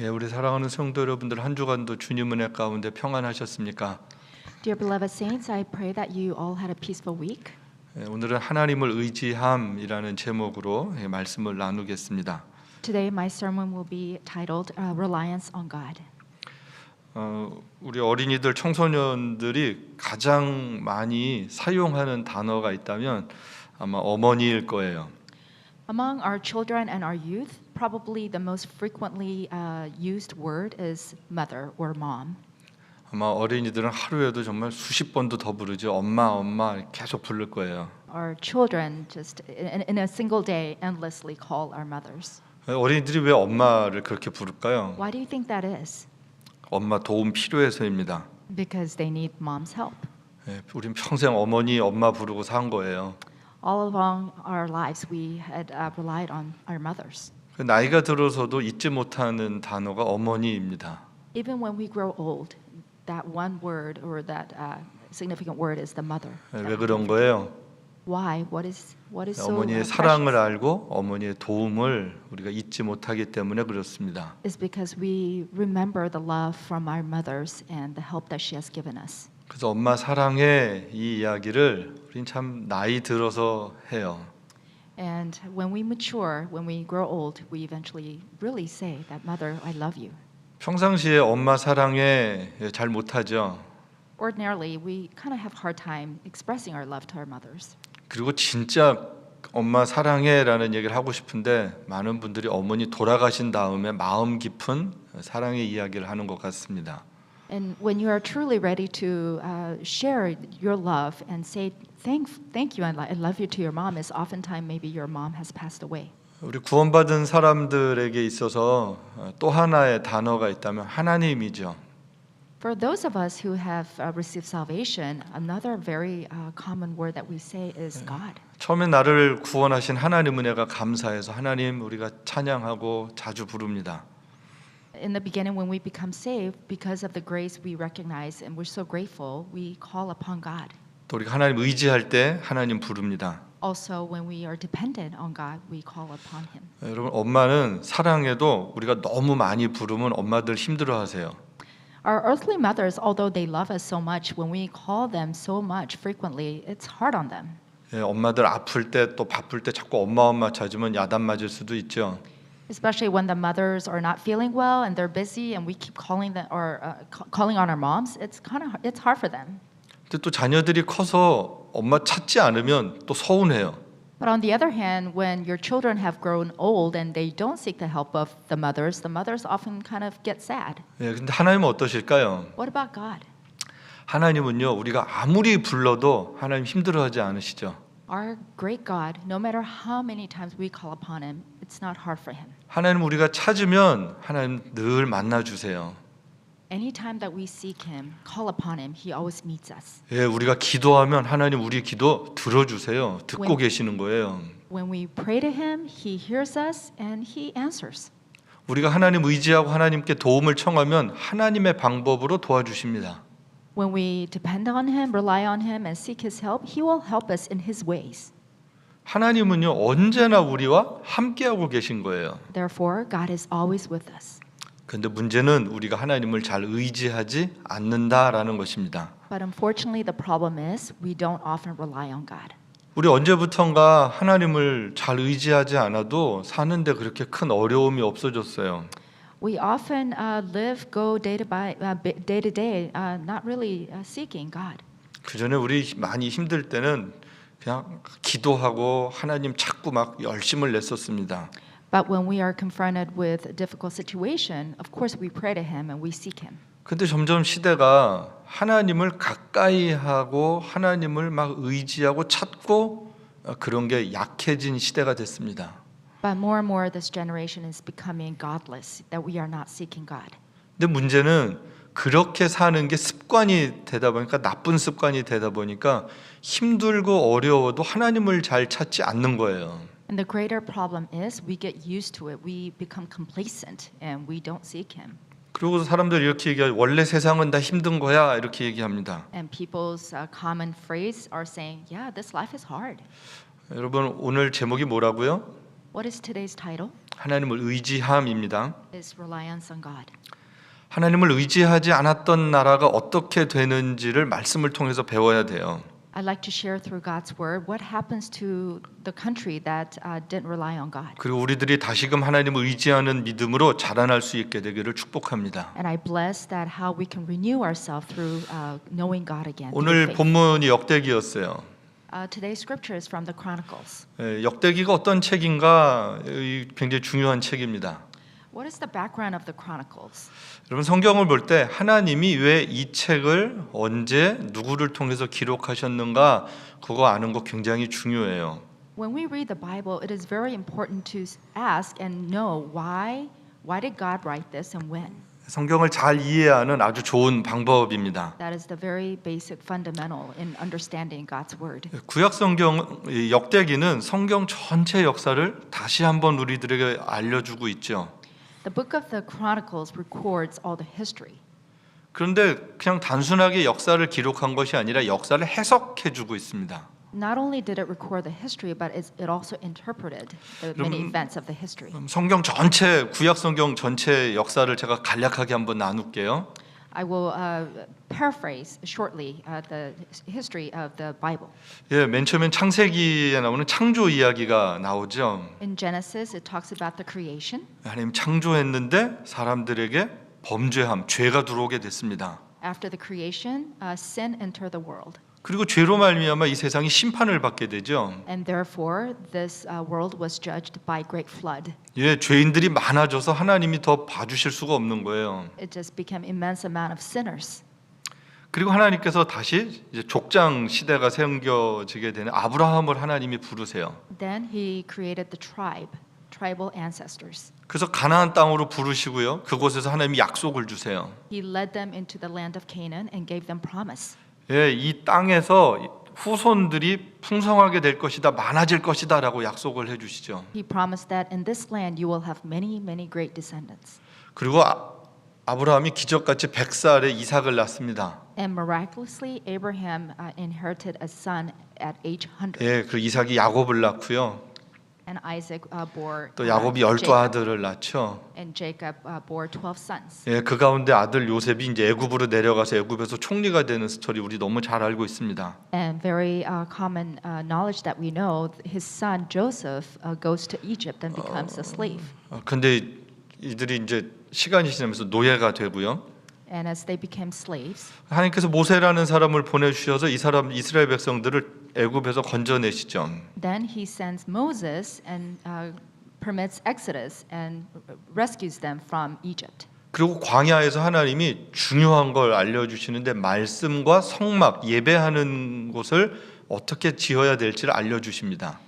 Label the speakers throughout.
Speaker 1: 예, 우리 사랑하는 성도 여러분들 한 주간도 주님 은혜 가운데 평안하셨습니까?
Speaker 2: Dear beloved saints, I pray that you all had a peaceful week.
Speaker 1: 예, 오늘은 하나님을 의지함이라는 제목으로 말씀을 나누겠습니다.
Speaker 2: Today my sermon will be titled Reliance on God.
Speaker 1: 우리 어린이들, 청소년들이 가장 많이 사용하는 단어가 있다면 아마 어머니일 거예요.
Speaker 2: Among our children and our youth, probably the most frequently used word is mother or mom.
Speaker 1: 아마 어린이들은 하루에도 정말 수십 번도 더 부르죠. 엄마, 엄마 계속 부를 거예요.
Speaker 2: Our children just in a single day endlessly call our mothers.
Speaker 1: 어린이들이 왜 엄마를 그렇게 부를까요?
Speaker 2: Why do you think that is?
Speaker 1: 엄마 도움 필요해서입니다.
Speaker 2: Because they need mom's help.
Speaker 1: 예, 우린 평생 어머니, 엄마 부르고 산 거예요.
Speaker 2: All along our lives we had relied on our mothers.
Speaker 1: 나이가 들어서도 잊지 못하는 단어가 어머니입니다.
Speaker 2: Even when we grow old, that one word or that significant word is the mother.
Speaker 1: 왜 그런 거예요?
Speaker 2: Why? What is so
Speaker 1: 어머니의 사랑을 알고 어머니의 도움을 우리가 잊지 못하기 때문에 그렇습니다.
Speaker 2: Is because we remember the love from our mothers and the help that she has given us.
Speaker 1: 그래서 엄마 사랑해 이 이야기를 우린 참 나이 들어서 해요.
Speaker 2: And when we mature, when we grow old, we eventually really say that mother, I love you.
Speaker 1: 평상시에 엄마 사랑해 잘 못하죠.
Speaker 2: Ordinarily, we kind of have hard time expressing our love to our mothers.
Speaker 1: 그리고 진짜 엄마 사랑해라는 얘기를 하고 싶은데 많은 분들이 어머니 돌아가신 다음에 마음 깊은 사랑의 이야기를 하는 것 같습니다.
Speaker 2: And when you are truly ready to share your love and say thank you and I love you to your mom, is oftentimes maybe your mom has passed away.
Speaker 1: 우리 구원받은 사람들에게 있어서 또 하나의 단어가 있다면 하나님이죠.
Speaker 2: For those of us who have received salvation, another very common word that we say is God.
Speaker 1: 처음에 나를 구원하신 하나님 은혜가 감사해서 하나님 우리가 찬양하고 자주 부릅니다.
Speaker 2: In the beginning, when we become saved, because of the grace we recognize and we're so grateful, we call upon God.
Speaker 1: 또 우리가 하나님 의지할 때 하나님 부릅니다.
Speaker 2: Also, when we are dependent on God, we call upon Him.
Speaker 1: 여러분 엄마는 사랑해도 우리가 너무 많이 부르면 엄마들 힘들어하세요.
Speaker 2: Our earthly mothers, although they love us so much, when we call them so much frequently, it's hard on them.
Speaker 1: 예, 엄마들 아플 때 또 바쁠 때 자꾸 엄마 찾으면 야단 맞을 수도 있죠.
Speaker 2: Especially when the mothers are not feeling well and they're busy, and we keep calling them or calling on our moms. It's hard for them.
Speaker 1: 근데 또 자녀들이 커서 엄마 찾지 않으면 또 서운해요.
Speaker 2: But on the other hand, when your children have grown old and they don't seek the help of the mothers often kind of get sad.
Speaker 1: 예, 근데 하나님은 어떠실까요?
Speaker 2: What about God?
Speaker 1: 하나님은요, 우리가 아무리 불러도 하나님 힘들어하지 않으시죠.
Speaker 2: Our great God, no matter how many times we call upon Him, it's not hard for Him.
Speaker 1: 하나님 우리가 찾으면 하나님 늘 만나 주세요.
Speaker 2: Anytime that we seek Him, call upon Him, He always meets us.
Speaker 1: 예, 우리가 기도하면 하나님 우리 기도 들어주세요. 듣고 계시는 거예요.
Speaker 2: When we pray to Him, He hears us and He answers.
Speaker 1: 우리가 하나님 의지하고 하나님께 도움을 청하면 하나님의 방법으로 도와주십니다.
Speaker 2: When we depend on Him, rely on Him, and seek His help, He will help us in His ways.
Speaker 1: 하나님은요 언제나 우리와 함께하고 계신 거예요.
Speaker 2: Therefore, God is always with us.
Speaker 1: 그런데 문제는 우리가 하나님을 잘 의지하지 않는다라는 것입니다.
Speaker 2: But unfortunately, the problem is we don't often rely on God.
Speaker 1: 우리 언제부턴가 하나님을 잘 의지하지 않아도 사는데 그렇게 큰 어려움이 없어졌어요.
Speaker 2: We often go day to day, not really seeking God.
Speaker 1: 그 전에 우리 많이 힘들 때는 그냥 기도하고 하나님 찾고 막 열심을 냈었습니다.
Speaker 2: But when we are confronted with a difficult situation, of course we pray to Him and we seek Him.
Speaker 1: 근데 점점 시대가 하나님을 가까이 하고 하나님을 막 의지하고 찾고 그런 게 약해진 시대가 됐습니다.
Speaker 2: But more and more, this generation is becoming godless, that we are not seeking God.
Speaker 1: 근데 문제는 그렇게 사는 게 습관이 되다 보니까 나쁜 습관이 되다 보니까 힘들고 어려워도 하나님을 잘 찾지 않는 거예요.
Speaker 2: And the greater problem is we get used to it. We become complacent and we don't seek Him.
Speaker 1: 그리고 사람들이 이렇게 얘기해요. 원래 세상은 다 힘든 거야 이렇게 얘기합니다.
Speaker 2: And people's common phrase are saying, "Yeah, this life is hard."
Speaker 1: 여러분 오늘 제목이 뭐라고요?
Speaker 2: What is today's title?
Speaker 1: 하나님을 의지함입니다.
Speaker 2: Is reliance on God.
Speaker 1: 하나님을 의지하지 않았던 나라가 어떻게 되는지를 말씀을 통해서 배워야 돼요.
Speaker 2: I'd like to share through God's word what happens to the country that didn't rely on God.
Speaker 1: 그리고 우리들이 다시금 하나님을 의지하는 믿음으로 자라날 수 있게 되기를 축복합니다.
Speaker 2: And I bless that how we can renew ourselves through knowing God again. through
Speaker 1: 오늘
Speaker 2: faith.
Speaker 1: 본문이 역대기였어요.
Speaker 2: Today's scripture is from the Chronicles.
Speaker 1: 역대기가 어떤 책인가 굉장히 중요한 책입니다.
Speaker 2: What is the background of the Chronicles?
Speaker 1: 여러분 성경을 볼 때 하나님이 왜 이 책을 언제 누구를 통해서 기록하셨는가 그거 아는 거 굉장히 중요해요.
Speaker 2: When we read the Bible, it is very important to ask and know why did God write this and when?
Speaker 1: 성경을 잘 이해하는 아주 좋은 방법입니다.
Speaker 2: That is the very basic fundamental in understanding God's word.
Speaker 1: 구약 성경 역대기는 성경 전체 역사를 다시 한번 우리들에게 알려주고 있죠.
Speaker 2: The book of the Chronicles records all the history.
Speaker 1: 그런데 그냥 단순하게 역사를 기록한 것이 아니라 역사를 해석해 주고 있습니다.
Speaker 2: Not only did it record the history, but it also interpreted the many events of the history.
Speaker 1: 성경 전체 구약 성경 전체 역사를 제가 간략하게 한번 나눌게요.
Speaker 2: I will paraphrase shortly the history of the Bible.
Speaker 1: 예, 맨 처음엔 창세기에 나오는 창조 이야기가 나오죠.
Speaker 2: In Genesis, it talks about the creation.
Speaker 1: 하나님 창조했는데 사람들에게 범죄함, 죄가 들어오게 됐습니다.
Speaker 2: After the creation, sin entered the world.
Speaker 1: 그리고 죄로 말미암아 이 세상이 심판을 받게 되죠.
Speaker 2: And therefore, this world was judged by great flood.
Speaker 1: 예, 죄인들이 많아져서 하나님이 더 봐주실 수가 없는 거예요.
Speaker 2: It just became immense amount of sinners.
Speaker 1: 그리고 하나님께서 다시 이제 족장 시대가 생겨지게 되는 아브라함을 하나님이 부르세요.
Speaker 2: Then he created the tribal ancestors.
Speaker 1: 그래서 가나안 땅으로 부르시고요. 그곳에서 하나님이 약속을 주세요.
Speaker 2: He led them into the land of Canaan and gave them promise.
Speaker 1: 예, 이 땅에서 후손들이 풍성하게 될 것이다, 많아질 것이다라고 약속을 해주시죠.
Speaker 2: He promised that in this land you will have many great descendants.
Speaker 1: 그리고 아브라함이 기적같이 100살에 이삭을 낳습니다.
Speaker 2: And miraculously, Abraham inherited a son at age 100.
Speaker 1: 예, 그리고 이삭이 야곱을 낳고요.
Speaker 2: And Isaac bore
Speaker 1: 또 야곱이 12아들을 낳죠.
Speaker 2: and Jacob bore 12 sons.
Speaker 1: 예, 그 가운데 아들 요셉이 이제 애굽으로 내려가서 애굽에서 총리가 되는 스토리 우리 너무 잘 알고 있습니다.
Speaker 2: And very common knowledge that we know, his son Joseph goes to Egypt and becomes a slave.
Speaker 1: 근데 이들이 이제 시간이 지나면서 노예가 되고요.
Speaker 2: And as they became slaves,
Speaker 1: 하나님께서 모세라는 사람을 보내주셔서 이 사람 이스라엘 백성들을 애굽에서 건져내시죠.
Speaker 2: then he sends Moses and permits Exodus and rescues them from Egypt.
Speaker 1: 그리고 광야에서 하나님이 중요한 걸 알려주시는데 말씀과 성막 예배하는 곳을 어떻게 지어야 될지를 알려주십니다.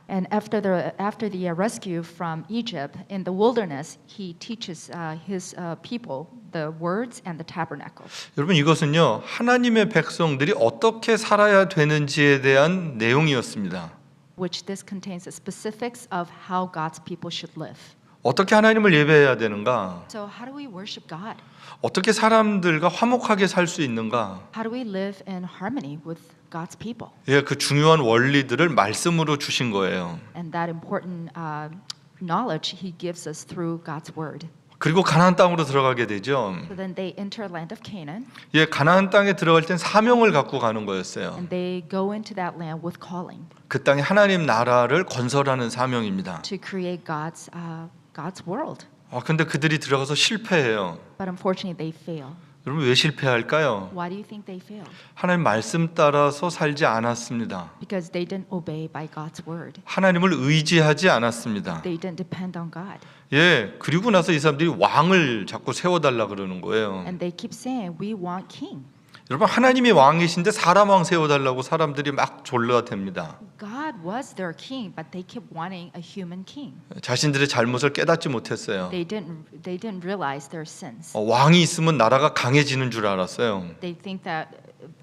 Speaker 2: And after the rescue from Egypt in the wilderness, he teaches his people the words and the tabernacle.
Speaker 1: 여러분 이것은요 하나님의 백성들이 어떻게 살아야 되는지에 대한 내용이었습니다.
Speaker 2: Which this contains the specifics of how God's people should live.
Speaker 1: 어떻게 하나님을 예배해야 되는가?
Speaker 2: So how do we worship God?
Speaker 1: 어떻게 사람들과 화목하게 살 수 있는가?
Speaker 2: How do we live in harmony with God's people?
Speaker 1: 예, 그 중요한 원리들을 말씀으로 주신 거예요.
Speaker 2: And that important knowledge he gives us through God's word.
Speaker 1: 그리고 가나안 땅으로 들어가게 되죠.
Speaker 2: So then they enter land of Canaan
Speaker 1: 예, 가나안 땅에 들어갈 땐 사명을 갖고 가는 거였어요.
Speaker 2: and they go into that land with calling
Speaker 1: 그 땅에 하나님 나라를 건설하는 사명입니다.
Speaker 2: to create God's world.
Speaker 1: 근데 그들이 들어가서 실패해요.
Speaker 2: But unfortunately they fail.
Speaker 1: 여러분 왜 실패할까요?
Speaker 2: Why do you think they fail?
Speaker 1: 하나님 말씀 따라서 살지 않았습니다.
Speaker 2: Because they didn't obey by God's word.
Speaker 1: 하나님을 의지하지 않았습니다.
Speaker 2: They didn't depend on God.
Speaker 1: 예, 그리고 나서 이 사람들이 왕을 자꾸 세워달라 그러는 거예요.
Speaker 2: And they keep saying, we want king.
Speaker 1: 여러분 하나님이 왕이신데 사람 왕 세워달라고 사람들이 막 졸라댑니다.
Speaker 2: God was their king, but they kept wanting a human king.
Speaker 1: 자신들의 잘못을 깨닫지 못했어요.
Speaker 2: They didn't realize their sins.
Speaker 1: 왕이 있으면 나라가 강해지는 줄 알았어요.
Speaker 2: They think that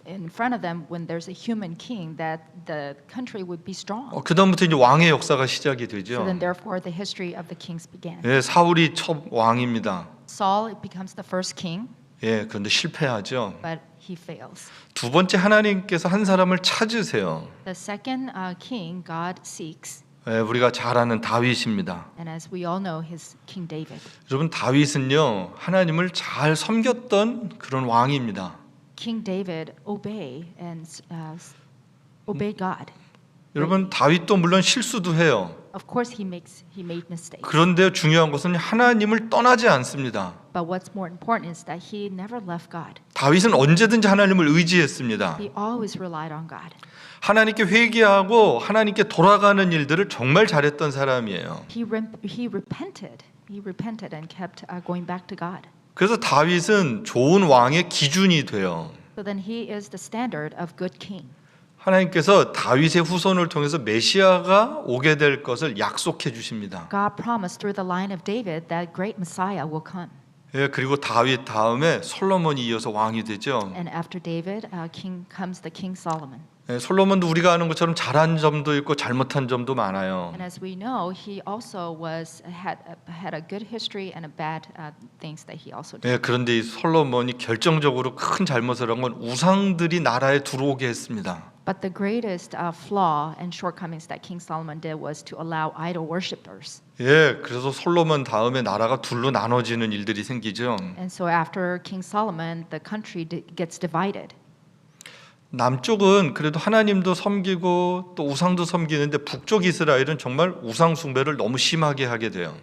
Speaker 2: in front of them, when there's a human king, that the country would be strong.
Speaker 1: 그다음부터 이제 왕의 역사가 시작이
Speaker 2: So
Speaker 1: 되죠.
Speaker 2: then, therefore, the history of the kings began.
Speaker 1: 예, 사울이 첫 왕입니다.
Speaker 2: Saul becomes the first king,
Speaker 1: 예, 그런데 실패하죠.
Speaker 2: but he fails.
Speaker 1: 두 번째 하나님께서 한 사람을 찾으세요.
Speaker 2: The second king God seeks
Speaker 1: 우리가 잘 아는 다윗입니다.
Speaker 2: And as we all know, his King David.
Speaker 1: 여러분 다윗은요 하나님을 잘 섬겼던 그런 왕입니다.
Speaker 2: King David obey God.
Speaker 1: 여러분 다윗도 물론 실수도 해요.
Speaker 2: Of course, he made mistakes.
Speaker 1: 그런데 중요한 것은 하나님을 떠나지 않습니다.
Speaker 2: But what's more important is that he never left God.
Speaker 1: 다윗은 언제든지 하나님을 의지했습니다.
Speaker 2: He always relied on God.
Speaker 1: 하나님께 회개하고 하나님께 돌아가는 일들을 정말 잘했던 사람이에요.
Speaker 2: He repented. He repented and kept going back to God.
Speaker 1: 그래서 다윗은 좋은 왕의 기준이 돼요.
Speaker 2: So then he is the standard of good king.
Speaker 1: 하나님께서 다윗의 후손을 통해서 메시아가 오게 될 것을 약속해 주십니다.
Speaker 2: God promised through the line of David that great Messiah will come.
Speaker 1: 예, 그리고 다윗 다음에 솔로몬이 이어서 왕이 되죠.
Speaker 2: And after David, comes the King Solomon.
Speaker 1: 예, 솔로몬도 우리가 아는 것처럼 잘한 점도 있고 잘못한 점도 많아요.
Speaker 2: And as we know, he also had a good history and a bad things that he also did.
Speaker 1: 예, 그런데 이 솔로몬이 결정적으로 큰 잘못을 한 건 우상들이 나라에 들어오게 했습니다.
Speaker 2: But the greatest flaw and shortcomings that King Solomon did was to allow idol worshippers.
Speaker 1: 예, 그래서 솔로몬 다음에 나라가 둘로 나눠지는 일들이 생기죠.
Speaker 2: And so after King Solomon, the country gets divided.
Speaker 1: 남쪽은 그래도 하나님도 섬기고 또 우상도 섬기는데 북쪽 이스라엘은 정말 우상 숭배를 너무 심하게 하게 돼요.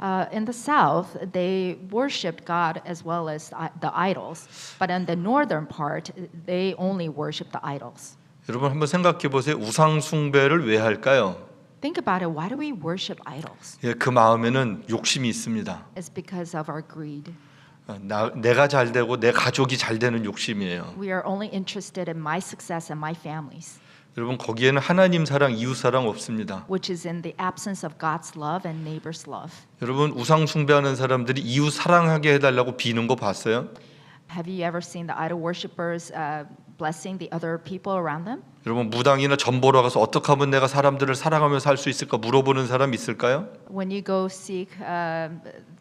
Speaker 2: In the south, they worshipped God as well as the idols. But in the northern part, they only worship the idols.
Speaker 1: 여러분 한번 생각해 보세요. 우상 숭배를 왜 할까요?
Speaker 2: Think about it. Why do we worship idols?
Speaker 1: 예, 그 마음에는 욕심이 있습니다.
Speaker 2: It's because of our greed.
Speaker 1: 내가 잘 되고 내 가족이 잘 되는 욕심이에요.
Speaker 2: We are only interested in my success and my family's,
Speaker 1: 여러분 거기에는 하나님 사랑, 이웃 사랑 없습니다.
Speaker 2: which is in the absence of God's love and neighbor's love.
Speaker 1: 여러분 우상 숭배하는 사람들이 이웃 사랑하게 해달라고 비는 거 봤어요?
Speaker 2: Have you ever seen the idol worshippers blessing the other people around them?
Speaker 1: 여러분 무당이나 점 보러 가서 어떻게 하면 내가 사람들을 사랑하며 살 수 있을까 물어보는 사람 있을까요?
Speaker 2: When you go seek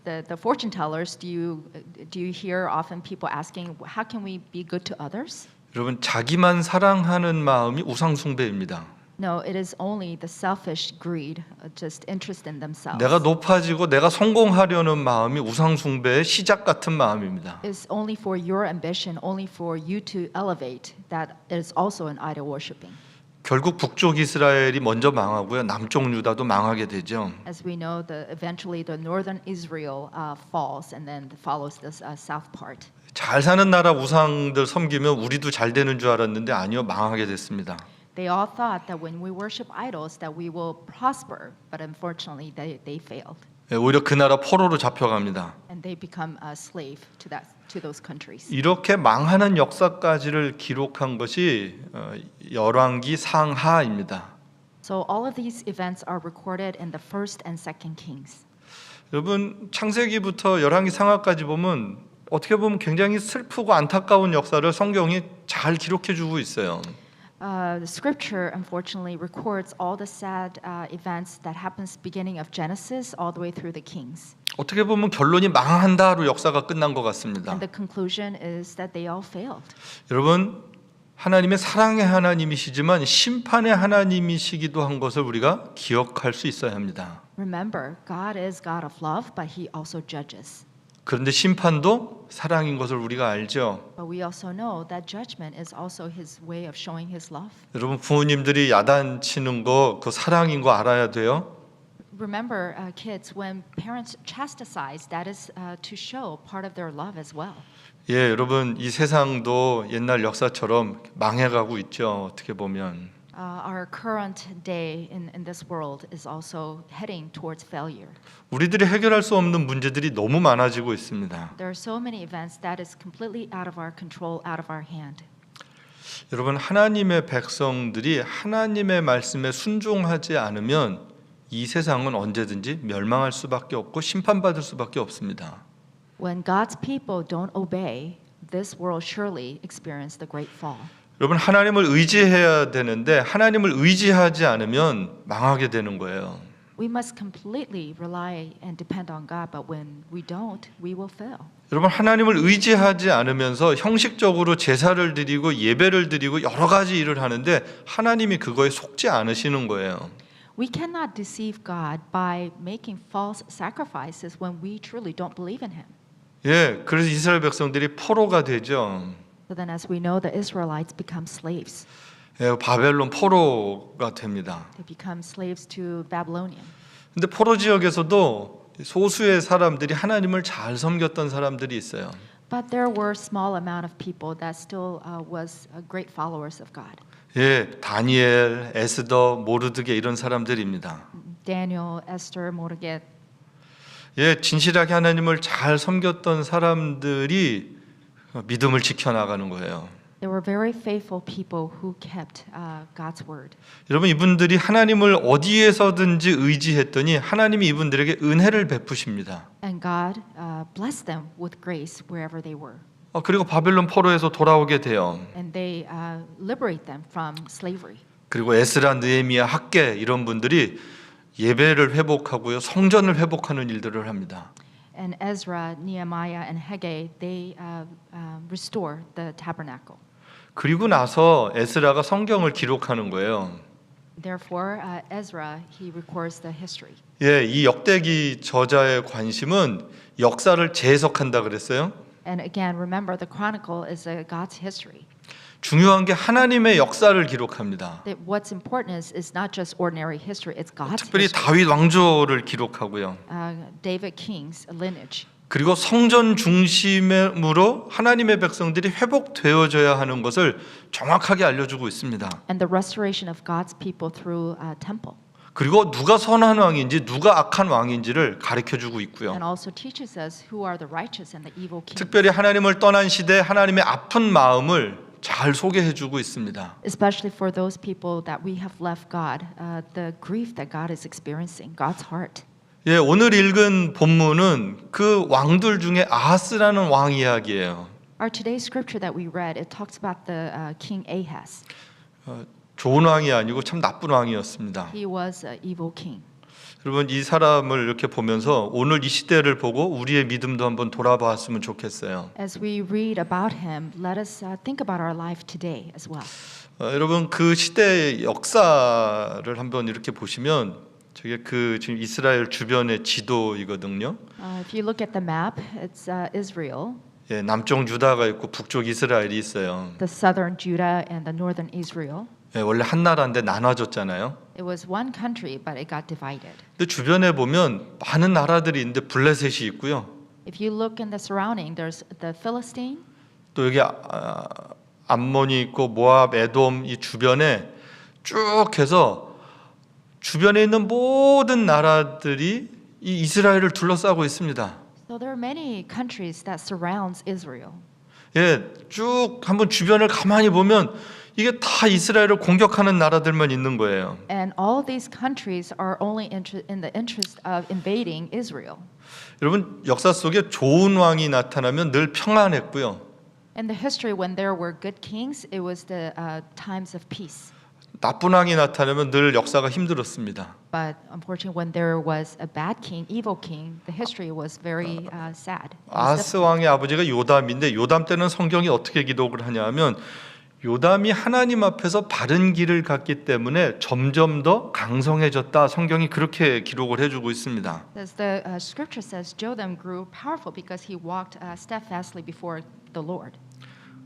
Speaker 2: the fortune tellers, do you hear often people asking, how can we be good to others?
Speaker 1: 여러분 자기만 사랑하는 마음이 우상 숭배입니다.
Speaker 2: No, it is only the selfish greed, just interest in themselves.
Speaker 1: 내가 높아지고 내가 성공하려는 마음이 우상 숭배의 시작 같은 마음입니다.
Speaker 2: It's only for your ambition, only for you to elevate, that is also an idol worshiping.
Speaker 1: 결국 북쪽 이스라엘이 먼저 망하고요. 남쪽 유다도 망하게 되죠.
Speaker 2: As we know, eventually the northern Israel falls and then follows the south part.
Speaker 1: 잘 사는 나라 우상들 섬기면 우리도 잘 되는 줄 알았는데 아니요. 망하게 됐습니다.
Speaker 2: They all thought that when we worship idols that we will prosper, but unfortunately they failed.
Speaker 1: 오히려 그 나라 포로로 잡혀갑니다.
Speaker 2: And they become a slave to those countries.
Speaker 1: 이렇게 망하는 역사까지를 기록한 것이 열왕기 상하입니다.
Speaker 2: So all of these events are recorded in the first and second Kings.
Speaker 1: 여러분 창세기부터 열왕기 상하까지 보면 어떻게 보면 굉장히 슬프고 안타까운 역사를 성경이 잘 기록해 주고 있어요.
Speaker 2: The scripture unfortunately records all the sad events that happens beginning of Genesis all the way through the Kings.
Speaker 1: 어떻게 보면 결론이 망한다로 역사가 끝난 것 같습니다.
Speaker 2: And the conclusion is that they all failed.
Speaker 1: 여러분 하나님의 사랑의 하나님이시지만 심판의 하나님이시기도 한 것을 우리가 기억할 수 있어야 합니다.
Speaker 2: Remember, God is God of love, but He also judges.
Speaker 1: 그런데 심판도 사랑인 것을 우리가 알죠.
Speaker 2: But we also know that judgment is also His way of showing His love.
Speaker 1: 여러분 부모님들이 야단치는 거 그 사랑인 거 알아야 돼요.
Speaker 2: Remember, kids, when parents chastise, that is to show part of their love as well.
Speaker 1: 예, 여러분 이 세상도 옛날 역사처럼 망해가고 있죠. 어떻게 보면
Speaker 2: Our current day in this world is also heading towards failure.
Speaker 1: 우리들이 해결할 수 없는 문제들이 너무 많아지고 있습니다.
Speaker 2: There are so many events that is completely out of our control, out of our hand.
Speaker 1: 여러분 하나님의 백성들이 하나님의 말씀에 순종하지 않으면 이 세상은 언제든지 멸망할 수밖에 없고 심판받을 수밖에 없습니다.
Speaker 2: When God's people don't obey, this world surely experience the great fall.
Speaker 1: 여러분 하나님을 의지해야 되는데 하나님을 의지하지 않으면 망하게 되는 거예요.
Speaker 2: We must completely rely and depend on God, but when we don't, we will fail.
Speaker 1: 여러분 하나님을 의지하지 않으면서 형식적으로 제사를 드리고 예배를 드리고 여러 가지 일을 하는데 하나님이 그거에 속지 않으시는 거예요.
Speaker 2: We cannot deceive God by making false sacrifices when we truly don't believe in Him.
Speaker 1: 예, 그래서 이스라엘 백성들이 포로가 되죠.
Speaker 2: So then, as we know, the Israelites become slaves.
Speaker 1: 예, 바벨론 포로가 됩니다.
Speaker 2: They become slaves to Babylonian.
Speaker 1: 근데 포로 지역에서도 소수의 사람들이 하나님을 잘 섬겼던 사람들이 있어요.
Speaker 2: But there were small amount of people that still was great followers of God.
Speaker 1: 예, 다니엘, 에스더, 모르드게 이런 사람들입니다.
Speaker 2: Daniel, Esther, Mordecai.
Speaker 1: 예, 진실하게 하나님을 잘 섬겼던 사람들이 믿음을 지켜나가는 거예요.
Speaker 2: They were very faithful people who kept God's word.
Speaker 1: 여러분, 이분들이 하나님을 어디에서든지 의지했더니 하나님이 이분들에게 은혜를 베푸십니다.
Speaker 2: And God blessed them with grace wherever they were.
Speaker 1: 그리고 바벨론 포로에서 돌아오게 돼요.
Speaker 2: And they liberate them from slavery.
Speaker 1: 그리고 에스라, 느헤미야, 학개 이런 분들이 예배를 회복하고요, 성전을 회복하는 일들을 합니다.
Speaker 2: And Ezra, Nehemiah, and Haggai, they restore the tabernacle.
Speaker 1: 그리고 나서 에스라가 성경을 기록하는 거예요.
Speaker 2: Therefore, Ezra, he records the history.
Speaker 1: 예, 이 역대기 저자의 관심은 역사를 재해석한다 그랬어요.
Speaker 2: And again, remember, the chronicle is God's history.
Speaker 1: 중요한 게 하나님의 역사를 기록합니다.
Speaker 2: That what's important is not just ordinary history; it's God's
Speaker 1: 특별히
Speaker 2: history.
Speaker 1: 다윗 왕조를 기록하고요.
Speaker 2: David King's lineage.
Speaker 1: 그리고 성전 중심으로 하나님의 백성들이 회복되어져야 하는 것을 정확하게 알려주고 있습니다.
Speaker 2: And the restoration of God's people through temple.
Speaker 1: 그리고 누가 선한 왕인지 누가 악한 왕인지를 가르쳐주고 있고요.
Speaker 2: And also teaches us who are the righteous and the evil kings.
Speaker 1: 특별히 하나님을 떠난 시대 하나님의 아픈 마음을 잘 소개해주고 있습니다.
Speaker 2: Especially for those people that we have left God, the grief that God is experiencing, God's heart.
Speaker 1: 예, 오늘 읽은 본문은 그 왕들 중에 아하스라는 왕 이야기예요.
Speaker 2: Our today's scripture that we read, it talks about the King Ahaz.
Speaker 1: 좋은 왕이 아니고 참 나쁜 왕이었습니다.
Speaker 2: He was an evil king.
Speaker 1: 여러분, 이 사람을 이렇게 보면서 오늘 이 시대를 보고 우리의 믿음도 한번 돌아봤으면 좋겠어요.
Speaker 2: As we read about him, let us think about our life today as well.
Speaker 1: 여러분, 그 시대의 역사를 한번 이렇게 보시면 저게 그 지금 이스라엘 주변의 지도이거든요.
Speaker 2: If you look at the map, it's Israel,
Speaker 1: 예, 남쪽 유다가 있고 북쪽 이스라엘이 있어요.
Speaker 2: the southern Judah and the northern Israel.
Speaker 1: 예, 원래 한 나라인데 나눠졌잖아요.
Speaker 2: It was one country, but it got divided.
Speaker 1: 근데 주변에 보면 많은 나라들이 있는데 블레셋이 있고요.
Speaker 2: If you look in the surrounding, there's the Philistine,
Speaker 1: 또 여기 암몬이 있고 모압, 에돔 이 주변에 쭉 해서 주변에 있는 모든 나라들이 이 이스라엘을 둘러싸고 있습니다.
Speaker 2: so there are many countries that surrounds Israel.
Speaker 1: 예, 쭉 한번 주변을 가만히 보면 이게 다 이스라엘을 공격하는 나라들만 있는 거예요.
Speaker 2: And all these countries are only in the interest of invading Israel.
Speaker 1: 여러분, 역사 속에 좋은 왕이 나타나면 늘 평안했고요.
Speaker 2: In the history, when there were good kings, it was the times of peace.
Speaker 1: 나쁜 왕이 나타나면 늘 역사가 힘들었습니다.
Speaker 2: But unfortunately, when there was a bad king, evil king, the history was very sad. It was
Speaker 1: 아하스 왕의 아버지가 요담인데 요담 때는 성경이 어떻게 기록을 하냐면 요담이 하나님 앞에서 바른 길을 갔기 때문에 점점 더 강성해졌다. 성경이 그렇게 기록을 해주고 있습니다.
Speaker 2: As the scripture says, Jotham grew powerful because he walked steadfastly before the Lord.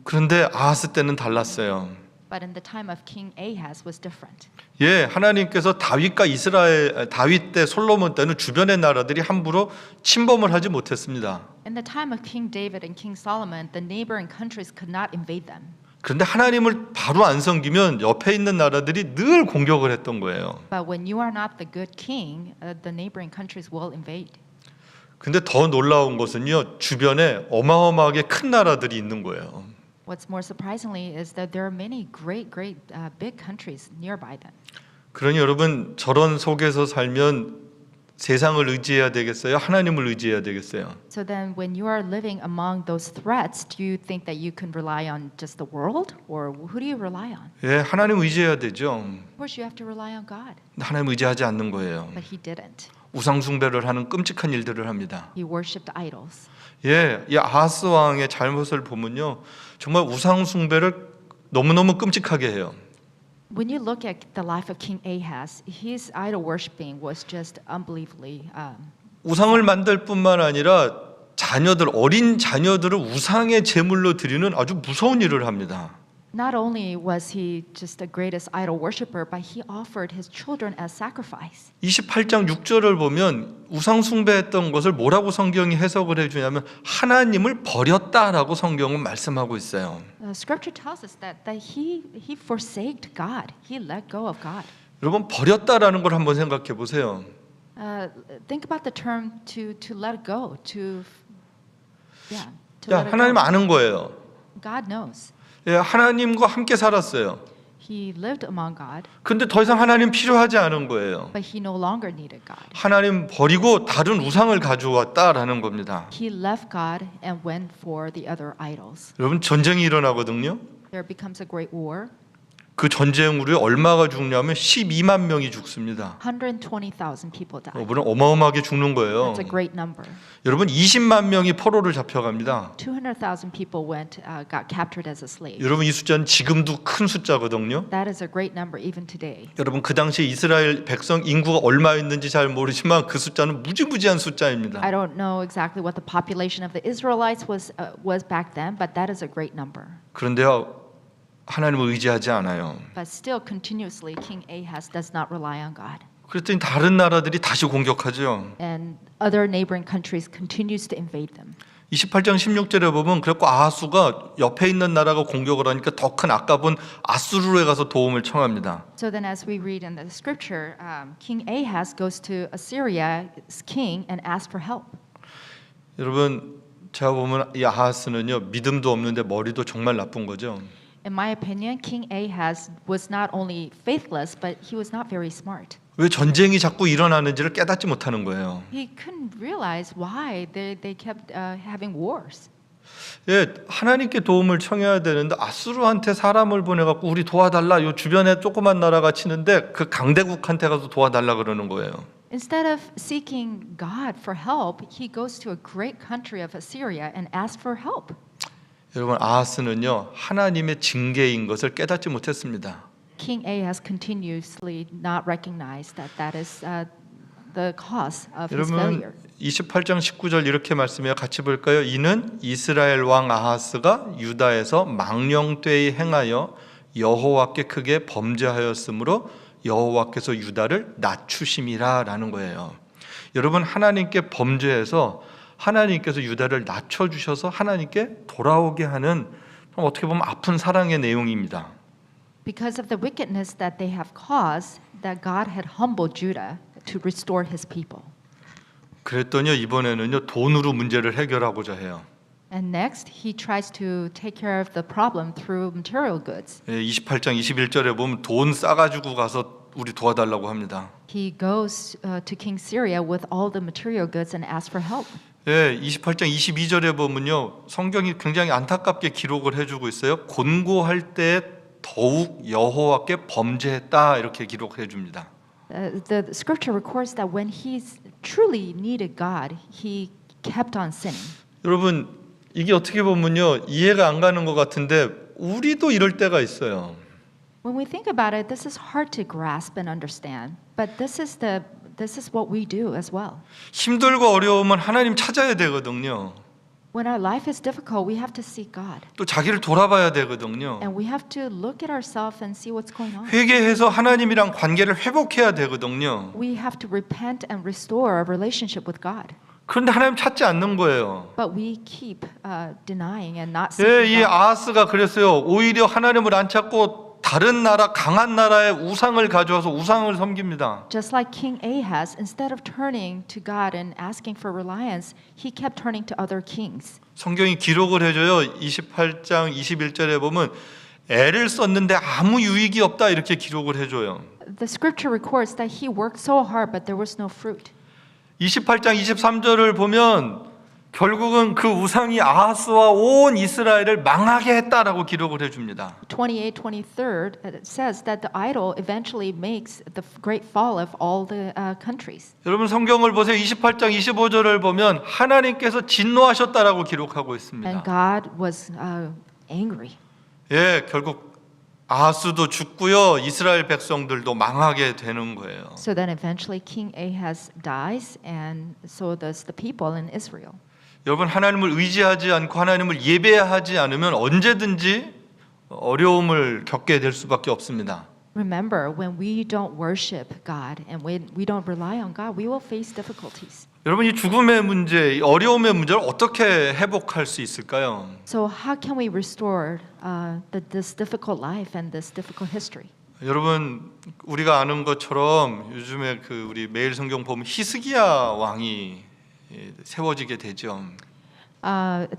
Speaker 1: 그런데 아하스 때는 달랐어요.
Speaker 2: But in the time of King Ahaz was different.
Speaker 1: 예, 하나님께서 다윗 때 솔로몬 때는 주변의 나라들이 함부로 침범을 하지 못했습니다.
Speaker 2: In the time of King David and King Solomon, the neighboring countries could not invade them.
Speaker 1: 그런데 하나님을 바로 안 섬기면 옆에 있는 나라들이 늘 공격을 했던 거예요.
Speaker 2: But when you are not the good king, the neighboring countries will invade.
Speaker 1: 근데 더 놀라운 것은요, 주변에 어마어마하게 큰 나라들이 있는 거예요.
Speaker 2: What's more surprisingly is that there are many great big countries nearby them.
Speaker 1: 그러니 여러분, 저런 속에서 살면 세상을 의지해야 되겠어요? 하나님을 의지해야 되겠어요?
Speaker 2: So then when you are living among those threats, do you think that you can rely on just the world, or who do you rely on?
Speaker 1: 예, 하나님 의지해야 되죠.
Speaker 2: Of course you have to rely on God.
Speaker 1: 하나님 의지하지 않는 거예요.
Speaker 2: But he didn't.
Speaker 1: 우상 숭배를 하는 끔찍한 일들을 합니다.
Speaker 2: He worshipped idols.
Speaker 1: 예, 이 아하스 왕의 잘못을 보면요, 정말 우상 숭배를 너무너무 끔찍하게 해요.
Speaker 2: When you look at the life of King Ahaz, his idol worshiping was just unbelievably.
Speaker 1: 우상을 만들 뿐만 아니라 어린 자녀들을 우상의 제물로 드리는 아주 무서운 일을 합니다.
Speaker 2: Not only was he just the greatest idol worshiper, but he offered his children as sacrifice.
Speaker 1: 28장 6절을 보면 우상 숭배했던 것을 뭐라고 성경이 해석을 해주냐면 하나님을 버렸다라고 성경은 말씀하고 있어요.
Speaker 2: Scripture tells us that he forsaked God. He let go of God.
Speaker 1: 여러분 버렸다라는 걸 한번 생각해 보세요.
Speaker 2: Think about the term to let it go. To let it
Speaker 1: 하나님
Speaker 2: go.
Speaker 1: 아는 거예요.
Speaker 2: God knows.
Speaker 1: 예, 하나님과 함께 살았어요.
Speaker 2: He lived among God,
Speaker 1: 근데 더 이상 하나님 필요하지 않은 거예요.
Speaker 2: but he no longer needed God.
Speaker 1: 하나님 버리고 다른 우상을 가져왔다라는 겁니다.
Speaker 2: He left God and went for the other idols.
Speaker 1: 여러분 전쟁이 일어나거든요.
Speaker 2: There becomes a great war.
Speaker 1: 그 전쟁으로 얼마가 죽냐면 12만 명이 죽습니다.
Speaker 2: 120,000 people died.
Speaker 1: 여러분 어마어마하게 죽는 거예요.
Speaker 2: That's a great number.
Speaker 1: 여러분 20만 명이 포로를 잡혀갑니다.
Speaker 2: 200,000 people got captured as a slave.
Speaker 1: 여러분 이 숫자는 지금도 큰 숫자거든요.
Speaker 2: That is a great number even today.
Speaker 1: 여러분 그 당시에 이스라엘 백성 인구가 얼마였는지 잘 모르지만 그 숫자는 무지무지한 숫자입니다.
Speaker 2: I don't know exactly what the population of the Israelites was back then, but that is a great number.
Speaker 1: 그런데요 하나님을 의지하지 않아요.
Speaker 2: But still, continuously, King Ahaz does not rely on God.
Speaker 1: 그랬더니 다른 나라들이 다시 공격하죠.
Speaker 2: And other neighboring countries continues to invade them.
Speaker 1: 28장 16절에 보면 그래서 아하수가 옆에 있는 나라가 공격을 하니까 더 큰 아까 본 아수르에 가서 도움을 청합니다.
Speaker 2: So then as we read in the scripture, King Ahaz goes to Assyria's king and asks for help.
Speaker 1: 여러분 제가 보면 이 아하스는요 믿음도 없는데 머리도 정말 나쁜 거죠.
Speaker 2: In my opinion, King Ahaz was not only faithless, but he was not very smart.
Speaker 1: 왜 전쟁이 자꾸 일어나는지를 깨닫지 못하는 거예요.
Speaker 2: He couldn't realize why they kept having wars.
Speaker 1: 예, 하나님께 도움을 청해야 되는데 아수르한테 사람을 보내갖고 우리 도와달라. 요 주변에 조그만 나라가 치는데 그 강대국한테 가서 도와달라 그러는 거예요.
Speaker 2: Instead of seeking God for help, he goes to a great country of Assyria and asks for help.
Speaker 1: 여러분 아하스는요 하나님의 징계인 것을 깨닫지 못했습니다.
Speaker 2: King Ahaz continuously not recognized that is the cause of his failure.
Speaker 1: 여러분 28장 19절 이렇게 말씀해요. 같이 볼까요? 이는 이스라엘 왕 아하스가 유다에서 망령되이 행하여 여호와께 크게 범죄하였으므로 여호와께서 유다를 낮추심이라라는 거예요. 여러분 하나님께 범죄해서 하나님께서 유다를 낮춰주셔서 하나님께 돌아오게 하는 어떻게 보면 아픈 사랑의 내용입니다.
Speaker 2: Because of the wickedness that they have caused, that God had humbled Judah to restore his people.
Speaker 1: 그랬더니 이번에는요 돈으로 문제를 해결하고자 해요.
Speaker 2: And next, he tries to take care of the problem through material goods.
Speaker 1: 28장 21절에 보면 돈 싸가지고 가서 우리 도와달라고 합니다.
Speaker 2: He goes to King Syria with all the material goods and asks for help.
Speaker 1: 28장 22절에 보면요 성경이 굉장히 안타깝게 기록을 해주고 있어요. 곤고할 때 더욱 여호와께 범죄했다 이렇게 기록해 줍니다.
Speaker 2: The scripture records that when he truly needed God, he kept on sinning.
Speaker 1: 여러분 이게 어떻게 보면요 이해가 안 가는 것 같은데 우리도 이럴 때가 있어요.
Speaker 2: When we think about it, this is hard to grasp and understand, but this is what we do as well.
Speaker 1: 힘들고 어려우면 하나님 찾아야 되거든요.
Speaker 2: When our life is difficult, we have to seek God.
Speaker 1: 또 자기를 돌아봐야 되거든요.
Speaker 2: And we have to look at ourselves and see what's going on.
Speaker 1: 회개해서 하나님이랑 관계를 회복해야 되거든요.
Speaker 2: We have to repent and restore our relationship with God.
Speaker 1: 그런데 하나님 찾지 않는 거예요.
Speaker 2: But we keep denying and not
Speaker 1: 예,
Speaker 2: seeking
Speaker 1: 이
Speaker 2: God.
Speaker 1: 아하스가 그랬어요. 오히려 하나님을 안 찾고 다른 나라 강한 나라의 우상을 가져와서 우상을 섬깁니다.
Speaker 2: Just like King Ahaz, instead of turning to God and asking for reliance, he kept turning to other kings.
Speaker 1: 성경이 기록을 해줘요. 28장 21절에 보면 애를 썼는데 아무 유익이 없다 이렇게 기록을 해줘요.
Speaker 2: The scripture records that he worked so hard, but there was no fruit.
Speaker 1: 28장 23절을 보면 결국은 그 우상이 아하스와 온 이스라엘을 망하게 했다라고 기록을 해줍니다.
Speaker 2: 28:23 it says that the idol eventually makes the great fall of all the countries.
Speaker 1: 여러분 성경을 보세요. 28장 25절을 보면 하나님께서 진노하셨다라고 기록하고 있습니다.
Speaker 2: And God was angry.
Speaker 1: 예, 결국 아하스도 죽고요. 이스라엘 백성들도 망하게 되는 거예요.
Speaker 2: So then eventually King Ahaz dies, and so does the people in Israel.
Speaker 1: 여러분, 하나님을 의지하지 않고 하나님을 예배하지 않으면 언제든지 어려움을 겪게 될 수밖에 없습니다.
Speaker 2: Remember, when we don't worship God and when we don't rely on God, we will face difficulties.
Speaker 1: 여러분, 이 죽음의 문제, 이 어려움의 문제를 어떻게 회복할 수 있을까요?
Speaker 2: So how can we restore this difficult life and this difficult history?
Speaker 1: 여러분, 우리가 아는 것처럼 요즘에 우리 매일 성경 보면 히스기야 왕이 세워지게 되죠.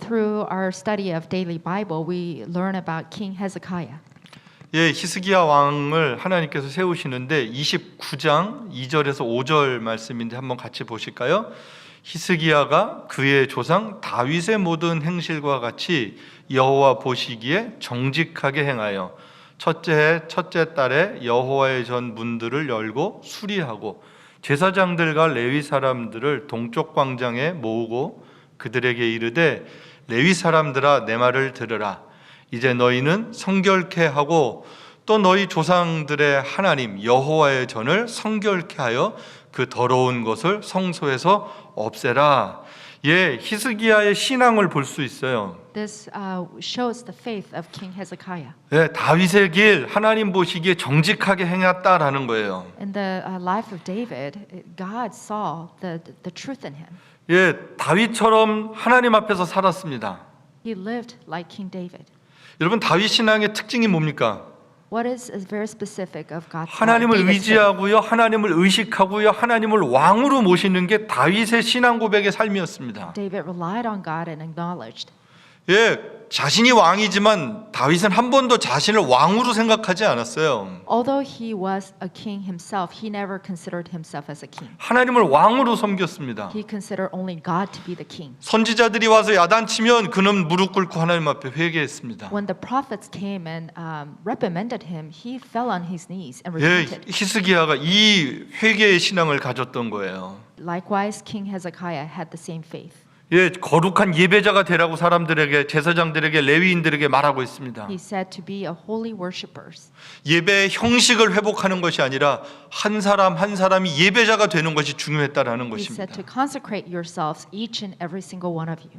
Speaker 2: Through our study of daily Bible, we learn about King Hezekiah.
Speaker 1: 예, 히스기야 왕을 하나님께서 세우시는데 29장 2절에서 5절 말씀인데 한번 같이 보실까요? 히스기야가 그의 조상 다윗의 모든 행실과 같이 여호와 보시기에 정직하게 행하여 첫째 해 첫째 달에 여호와의 전 문들을 열고 수리하고 제사장들과 레위 사람들을 동쪽 광장에 모으고 그들에게 이르되 레위 사람들아 내 말을 들으라. 이제 너희는 성결케 하고 또 너희 조상들의 하나님 여호와의 전을 성결케 하여 그 더러운 것을 성소에서 없애라. 예, 히스기야의 신앙을 볼 수 있어요.
Speaker 2: This shows the faith of King Hezekiah.
Speaker 1: 예, 다윗의 길 하나님 보시기에 정직하게 행했다라는 거예요.
Speaker 2: In the life of David, God saw the truth in him.
Speaker 1: 예, 다윗처럼 하나님 앞에서 살았습니다.
Speaker 2: He lived like King David.
Speaker 1: 여러분, 다윗 신앙의 특징이 뭡니까?
Speaker 2: What is very specific of God's
Speaker 1: 하나님을
Speaker 2: David's faith?
Speaker 1: 의지하고요, 하나님을 의식하고요, 하나님을 왕으로 모시는 게 다윗의 신앙 고백의 삶이었습니다.
Speaker 2: David relied on God and acknowledged.
Speaker 1: 예, 자신이 왕이지만 다윗은 한 번도 자신을 왕으로 생각하지 않았어요.
Speaker 2: Although he was a king himself, he never considered himself as a king.
Speaker 1: 하나님을 왕으로 섬겼습니다.
Speaker 2: He considered only God to be the king.
Speaker 1: 선지자들이 와서 야단치면 그는 무릎 꿇고 하나님 앞에 회개했습니다.
Speaker 2: When the prophets came and reprimanded him, he fell on his knees and
Speaker 1: 예,
Speaker 2: repented.
Speaker 1: 히스기야가 이 회개의 신앙을 가졌던 거예요.
Speaker 2: Likewise, King Hezekiah had the same faith.
Speaker 1: 예, 거룩한 예배자가 되라고 사람들에게, 제사장들에게, 레위인들에게 말하고 있습니다.
Speaker 2: He said to be a holy worshippers.
Speaker 1: 예배의 형식을 회복하는 것이 아니라 한 사람 한 사람이 예배자가 되는 것이 중요했다라는
Speaker 2: He
Speaker 1: 것입니다.
Speaker 2: said to consecrate yourselves, each and every single one of you.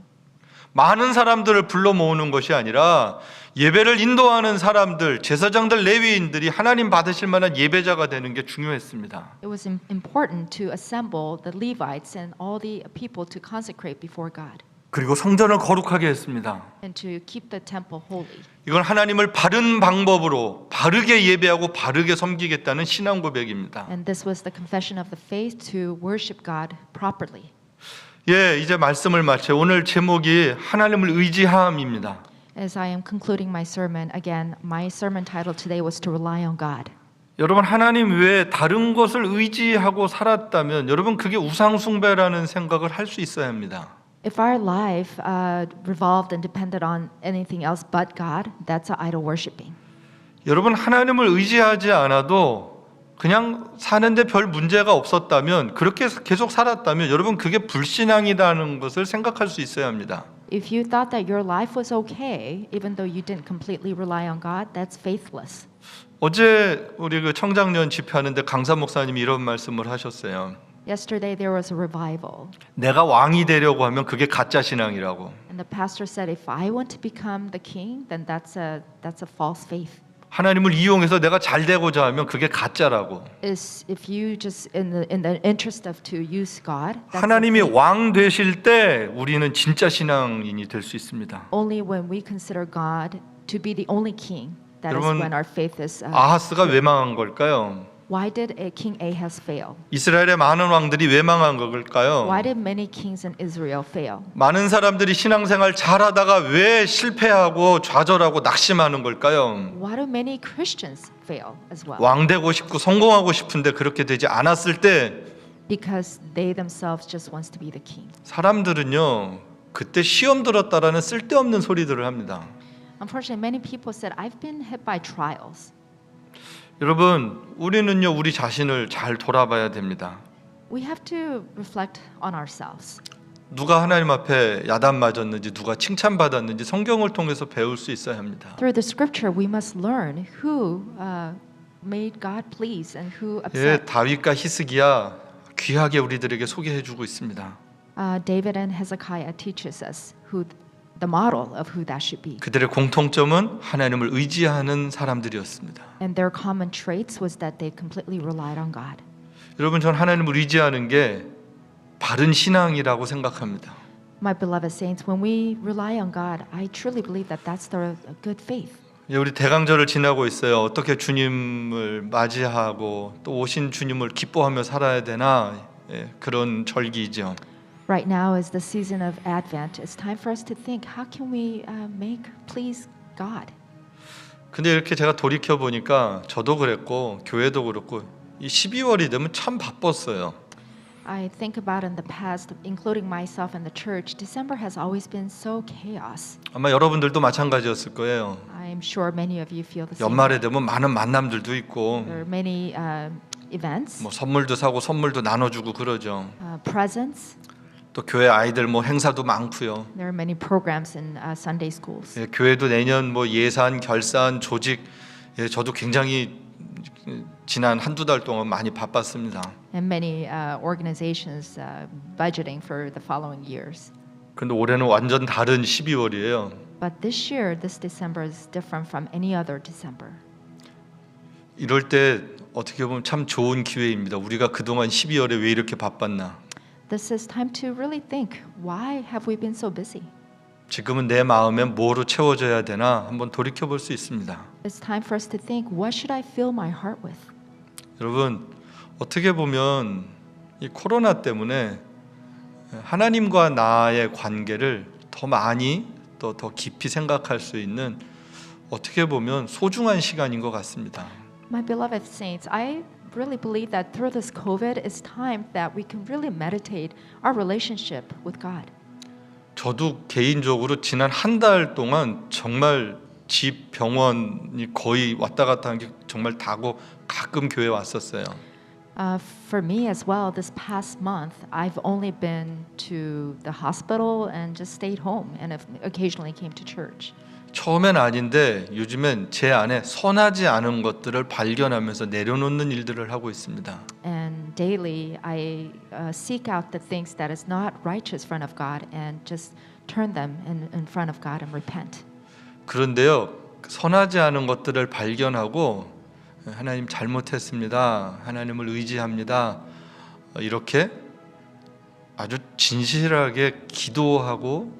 Speaker 1: 많은 사람들을 불러 모으는 것이 아니라 예배를 인도하는 사람들, 제사장들, 레위인들이 하나님 받으실 만한 예배자가 되는 게 중요했습니다.
Speaker 2: It was important to assemble the Levites and all the people to consecrate before God
Speaker 1: 그리고 성전을 거룩하게 했습니다.
Speaker 2: and to keep the temple holy.
Speaker 1: 이건 하나님을 바른 방법으로 바르게 예배하고 바르게 섬기겠다는 신앙 고백입니다.
Speaker 2: And this was the confession of the faith to worship God properly.
Speaker 1: 예, 이제 말씀을 마쳐요. 오늘 제목이 하나님을 의지함입니다.
Speaker 2: As I am concluding my sermon, again, my sermon title today was to rely on God.
Speaker 1: 여러분, 하나님 외에 다른 것을 의지하고 살았다면 여러분 그게 우상 숭배라는 생각을 할 수 있어야 합니다.
Speaker 2: If our life revolved and depended on anything else but God, that's idol worshiping.
Speaker 1: 여러분, 하나님을 의지하지 않아도 그냥 사는데 별 문제가 없었다면, 그렇게 계속 살았다면 여러분 그게 불신앙이라는 것을 생각할 수 있어야 합니다.
Speaker 2: If you thought that your life was okay, even though you didn't completely rely on God, that's faithless.
Speaker 1: 어제 우리 그 청장년 집회하는데 강사 목사님이 이런 말씀을 하셨어요.
Speaker 2: Yesterday there was a revival,
Speaker 1: 내가 왕이 되려고 하면 그게 가짜 신앙이라고.
Speaker 2: and the pastor said, "If I want to become the king, then that's a false faith."
Speaker 1: 하나님을 이용해서 내가 잘 되고자 하면 그게 가짜라고.
Speaker 2: Is if you just in the interest of to use God, that's a
Speaker 1: 하나님이
Speaker 2: faith.
Speaker 1: 왕 되실 때 우리는 진짜 신앙인이 될 수 있습니다.
Speaker 2: Only when we consider God to be the only king, that is
Speaker 1: 여러분,
Speaker 2: when our faith is.
Speaker 1: 아하스가 왜 망한 걸까요?
Speaker 2: Why did King Ahaz fail?
Speaker 1: 이스라엘의 많은 왕들이 왜 망한 걸까요?
Speaker 2: Why did many kings in Israel fail?
Speaker 1: 많은 사람들이 신앙생활 잘하다가 왜 실패하고 좌절하고 낙심하는 걸까요?
Speaker 2: Why do many Christians fail as well?
Speaker 1: 왕 되고 싶고 성공하고 싶은데 그렇게 되지 않았을 때
Speaker 2: Because they themselves just wants to be the king.
Speaker 1: 사람들은요, 그때 시험 들었다라는 쓸데없는 소리들을 합니다.
Speaker 2: Unfortunately, many people said, "I've been hit by trials."
Speaker 1: 여러분, 우리는요, 우리 자신을 잘 돌아봐야 됩니다.
Speaker 2: We have to reflect on ourselves.
Speaker 1: 누가 하나님 앞에 야단 맞았는지 누가 칭찬받았는지 성경을 통해서 배울 수 있어야 합니다.
Speaker 2: Through the scripture, we must learn who made God pleased and who
Speaker 1: 예,
Speaker 2: upset.
Speaker 1: 다윗과 히스기야 귀하게 우리들에게 소개해주고 있습니다.
Speaker 2: David and Hezekiah teaches us who the model of who that should be.
Speaker 1: 그들의 공통점은 하나님을 의지하는 사람들이었습니다.
Speaker 2: And their common traits was that they completely relied on God.
Speaker 1: 여러분, 전 하나님을 의지하는 게 바른 신앙이라고 생각합니다.
Speaker 2: My beloved saints, when we rely on God, I truly believe that that's the good faith.
Speaker 1: 예, 우리 대강절을 지나고 있어요. 어떻게 주님을 맞이하고 또 오신 주님을 기뻐하며 살아야 되나, 예, 그런 절기이죠.
Speaker 2: Right now is the season of Advent. It's time for us to think, how can we make please God?
Speaker 1: 근데 이렇게 제가 돌이켜 보니까 저도 그랬고 교회도 그렇고 이 12월이 되면 참 바빴어요.
Speaker 2: I think about in the past, including myself and the church, December has always been so chaos.
Speaker 1: 아마 여러분들도 마찬가지였을 거예요.
Speaker 2: I'm sure many of you feel the same.
Speaker 1: 연말에 되면 많은 만남들도 있고
Speaker 2: There are many events,
Speaker 1: 뭐 선물도 사고 선물도 나눠주고 그러죠.
Speaker 2: presents.
Speaker 1: 또 교회 아이들 뭐 행사도 많고요.
Speaker 2: There are many programs in Sunday schools.
Speaker 1: 예, 교회도 내년 뭐 예산, 결산, 조직, 예, 저도 굉장히 지난 한두 달 동안 많이 바빴습니다.
Speaker 2: And many organizations budgeting for the following years.
Speaker 1: 근데 올해는 완전 다른 12월이에요.
Speaker 2: But this year, this December is different from any other December.
Speaker 1: 이럴 때 어떻게 보면 참 좋은 기회입니다. 우리가 그동안 12월에 왜 이렇게 바빴나?
Speaker 2: This is time to really think, why have we been so busy?
Speaker 1: 지금은 내 마음에 뭐로 채워져야 되나 한번 돌이켜 볼 수 있습니다.
Speaker 2: It's time for us to think, what should I fill my heart with?
Speaker 1: 여러분, 어떻게 보면 이 코로나 때문에 하나님과 나의 관계를 더 많이 또 더 깊이 생각할 수 있는 어떻게 보면 소중한 시간인 것 같습니다.
Speaker 2: My beloved saints, I really believe that through this COVID, it's time that we can really meditate our relationship with God.
Speaker 1: 저도 개인적으로 지난 한 달 동안 정말 집 병원이 거의 왔다 갔다 한 게 정말 다고 가끔 교회 왔었어요.
Speaker 2: For me as well, this past month, I've only been to the hospital and just stayed home and occasionally came to church.
Speaker 1: 처음엔 아닌데 요즘엔 제 안에 선하지 않은 것들을 발견하면서 내려놓는 일들을 하고 있습니다.
Speaker 2: And daily, I seek out the things that is not righteous in front of God and just turn them in front of God and repent.
Speaker 1: 그런데요, 선하지 않은 것들을 발견하고 하나님 잘못했습니다. 하나님을 의지합니다. 이렇게 아주 진실하게 기도하고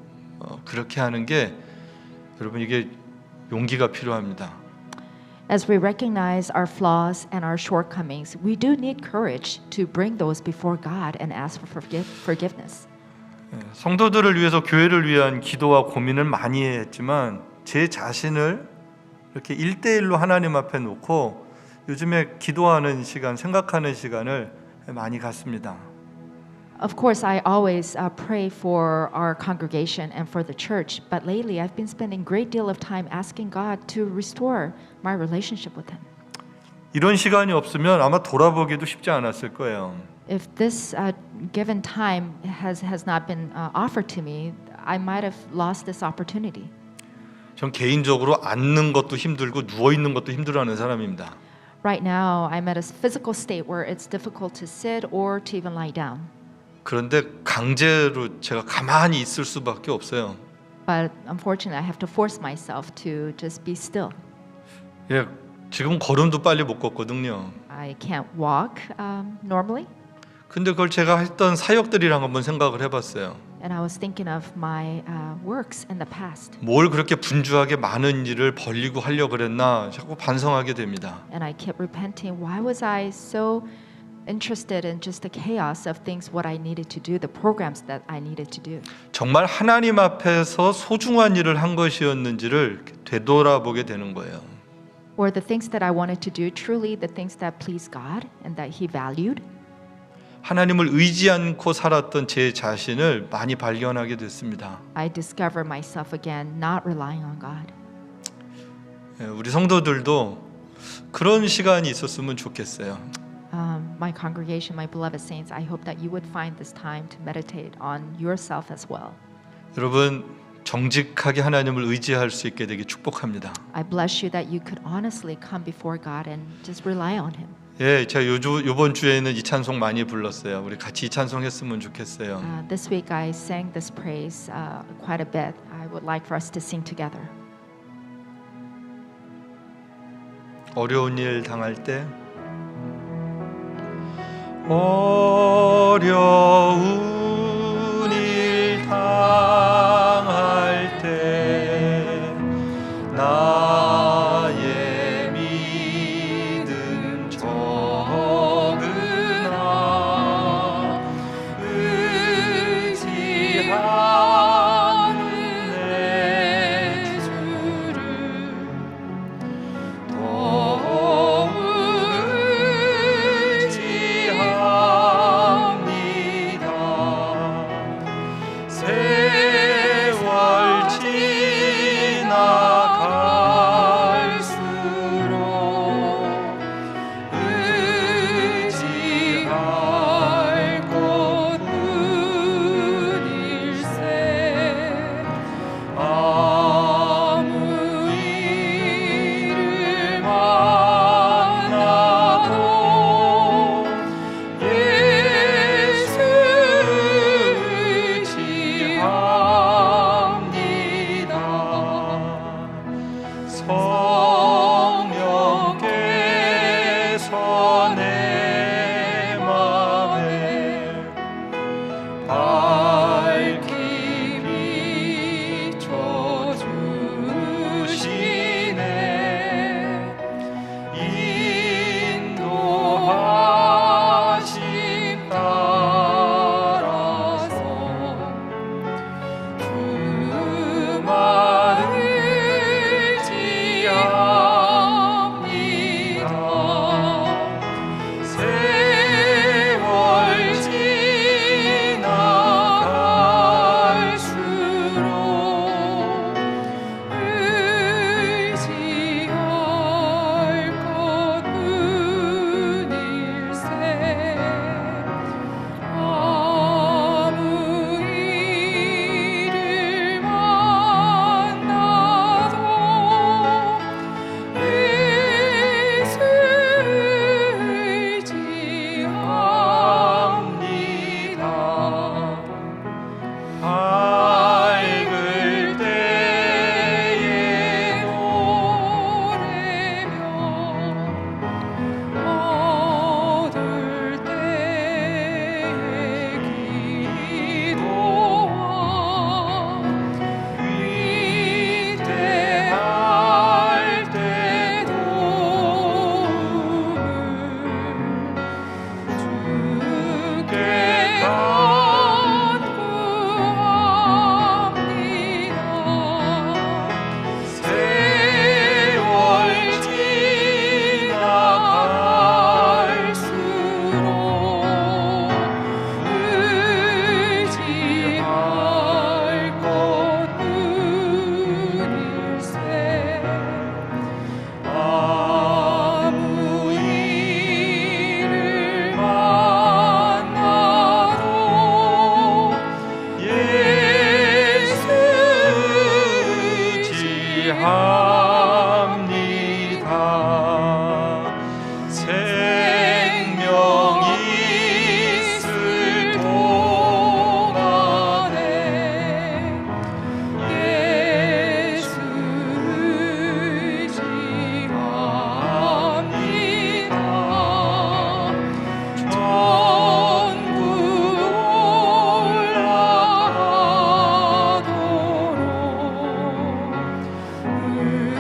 Speaker 1: 그렇게 하는 게 여러분 이게 용기가 필요합니다.
Speaker 2: As we recognize our flaws and our shortcomings, we do need courage to bring those before God and ask for forgiveness.
Speaker 1: 성도들을 위해서 교회를 위한 기도와 고민을 많이 했지만 제 자신을 이렇게 1대1로 하나님 앞에 놓고 요즘에 기도하는 시간, 생각하는 시간을 많이 갖습니다.
Speaker 2: Of course, I always pray for our congregation and for the church, but lately I've been spending a great deal of time asking God to restore my relationship with Him.
Speaker 1: 이런 시간이 없으면 아마 돌아보기도 쉽지 않았을 거예요.
Speaker 2: If this given time has not been offered to me, I might have lost this opportunity.
Speaker 1: 전 개인적으로 앉는 것도 힘들고 누워 있는 것도 힘들어하는 사람입니다.
Speaker 2: Right now, I'm at a physical state where it's difficult to sit or to even lie down.
Speaker 1: 그런데 강제로 제가 가만히 있을 수밖에 없어요.
Speaker 2: But unfortunately, I have to force myself to just be still.
Speaker 1: 예, 지금 걸음도 빨리 못 걷거든요.
Speaker 2: I can't walk normally.
Speaker 1: 근데 그걸 제가 했던 사역들이랑 한번 생각을 해봤어요.
Speaker 2: And I was thinking of my works in the past.
Speaker 1: 뭘 그렇게 분주하게 많은 일을 벌리고 하려고 그랬나 자꾸 반성하게 됩니다.
Speaker 2: And I kept repenting. Why was I so interested in just the chaos of things, what I needed to do, the programs that I needed to do?
Speaker 1: 정말 하나님 앞에서 소중한 일을 한 것이었는지를 되돌아보게 되는 거예요.
Speaker 2: Were the things that I wanted to do truly the things that pleased God and that He valued?
Speaker 1: 하나님을 의지 않고 살았던 제 자신을 많이 발견하게 됐습니다.
Speaker 2: I discovered myself again not relying on God.
Speaker 1: 우리 성도들도 그런 시간이 있었으면 좋겠어요.
Speaker 2: my congregation, my beloved saints, I hope that you would find this time to meditate on yourself as well.
Speaker 1: 여러분 정직하게 하나님을 의지할 수 있게 되기 축복합니다.
Speaker 2: I bless you that you could honestly come before God and just rely on Him.
Speaker 1: 예, 제가 요번 주에는 이 찬송 많이 불렀어요. 우리 같이 이 찬송 했으면 좋겠어요.
Speaker 2: This week I sang this praise quite a bit. I would like for us to sing together.
Speaker 1: 어려운 일 당할 때 어려운 일 당할 때 나의 믿음 적으나 의지하는 내 주를 더욱 의지합니다. 세월 지나갈수록 의지할 것뿐일세. 아무 일을 만나도 예수 의지합니다. 성령께서 내 맘에 밝히 비춰주시네. 인도하심 따라서 그만 의지합니다. 세월 지나갈수록 의지할 것뿐일세. 아무 일을 만나도 예수 의지합니다. 밝을 때에 노래며 어두울 때에 기도와 위대할 때 도움을 주께 간구합니다. 세월 지나갈수록 의지할 것뿐일세. 아무 일을 만나도 예수 의지합니다. 생명 있을 동안에 예수 의지합니다. 천국 올라가도록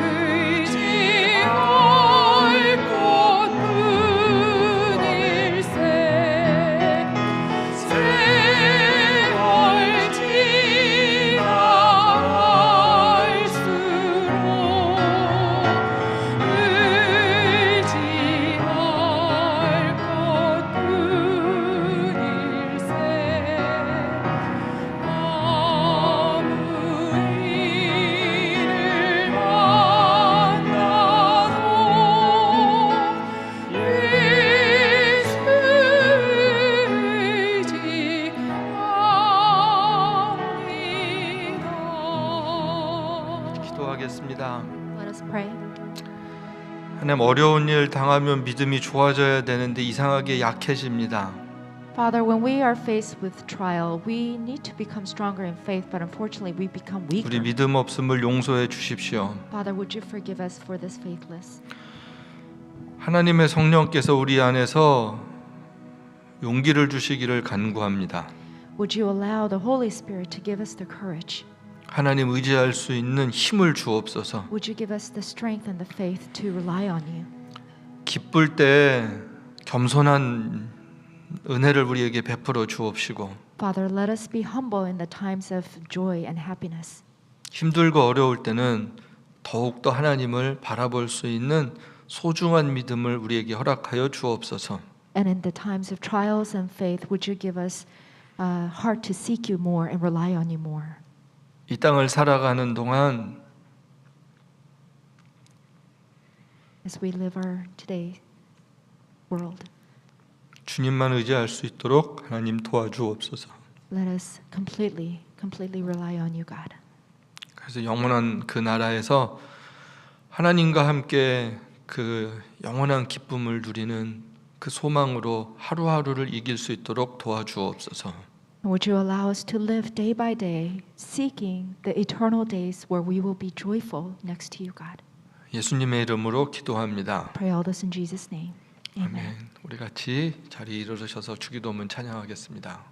Speaker 1: 기도하겠습니다.
Speaker 2: Let us pray.
Speaker 1: 하나님, 어려운 일 당하면 믿음이 좋아져야 되는데 이상하게 약해집니다.
Speaker 2: Father, when we are faced with trial, we need to become stronger in faith, but unfortunately we become
Speaker 1: 우리
Speaker 2: weaker.
Speaker 1: 믿음 없음을 용서해 주십시오.
Speaker 2: Father, would you forgive us for this faithless?
Speaker 1: 하나님의 성령께서 우리 안에서 용기를 주시기를 간구합니다.
Speaker 2: Would you allow the Holy Spirit to give us the courage?
Speaker 1: 하나님 의지할 수 있는 힘을 주옵소서.
Speaker 2: Would you give us the strength and the faith to rely on you?
Speaker 1: 기쁠 때 겸손한 은혜를 우리에게 베풀어 주옵시고,
Speaker 2: Father, let us be humble in the times of joy and happiness.
Speaker 1: 힘들고 어려울 때는 더욱더 하나님을 바라볼 수 있는 소중한 믿음을 우리에게 허락하여 주옵소서.
Speaker 2: And in the times of trials and faith, would you give us a heart to seek you more and rely on you more?
Speaker 1: 이 땅을 살아가는 동안
Speaker 2: As we live our today world,
Speaker 1: 주님만 의지할 수 있도록 하나님 도와주옵소서.
Speaker 2: let us completely rely on you, God.
Speaker 1: 그래서 영원한 그 나라에서 하나님과 함께 그 영원한 기쁨을 누리는 그 소망으로 하루하루를 이길 수 있도록 도와주옵소서.
Speaker 2: Would you allow us to live day by day, seeking the eternal days where we will be joyful next to you, God?
Speaker 1: 예수님의 이름으로 기도합니다.
Speaker 2: Pray all this in Jesus' name. Amen.
Speaker 1: 아멘. 우리 같이 자리에 일어서셔서 주기도문 찬양하겠습니다.